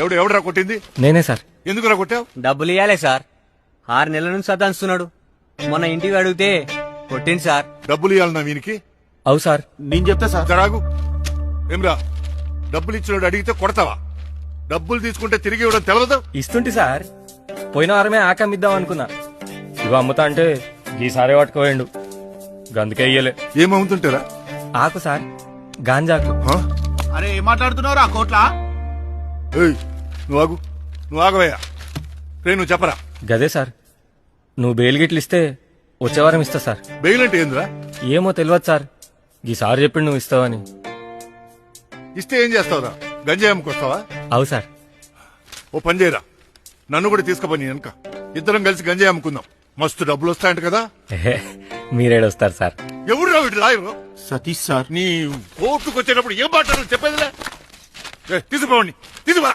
ఎవడరా కొట్టింది? నేనే సార్. ఎందుకురా కొట్టావు? డబ్బులు ఇవ్వాలే సార్. 6 నెలల నుంచి సతాయిస్తున్నాడు. మొన్న ఇంటికి అడిగితే కొట్టింది సార్. డబ్బులు ఇవ్వాలన్నా వీనికి? అవు సార్. నేను చెప్తా సార్. జరాగు. ఏమ్రా, డబ్బులు ఇచ్చినోడు అడిగితే కొడతావా? డబ్బులు తీసుకుంటే తిరిగి ఇవ్వడం తెలవదు? ఇస్తుంటి సార్. పోయిన వారమే ఆకమ్మిద్దాం అనుకున్నా. ఇవి అమ్ముతా అంటే ఈసారి పట్టుకోవేయండు, గందుకే ఇయ్యలే. ఏమవుతుంటారా? ఆకు సార్, గాంజాకు. అరే ఏం మాట్లాడుతున్నావు ఆ కోట్లా? నువ్వు ఆగవయ్యా. రే నువ్వు చెప్పరా. గదే సార్, నువ్వు బెయిల్ గిట్లు ఇస్తే వచ్చే వారం ఇస్తా సార్. బెయిల్ అంటే ఏందిరా? ఏమో తెలియదు సార్, ఈసారి చెప్పిండు నువ్వు ఇస్తావని. ఇస్తే ఏం చేస్తావురా? గంజాయి అమ్ముకొస్తావా? అవు సార్. ఓ పని చేయరా, నన్ను కూడా తీసుకుపోయి వెనక ఇద్దరం కలిసి గంజాయి అమ్ముకుందాం. మస్తు డబ్బులు వస్తాయంట కదా. మీరేడొస్తారు సార్. ఎవరు వీటి లాయరు? సతీష్ సార్. నీ కోర్టుకు వచ్చేటప్పుడు ఏం మాట్లాడాలి చెప్పేదిలే. తీసుకుపోండి, తీసుకురా.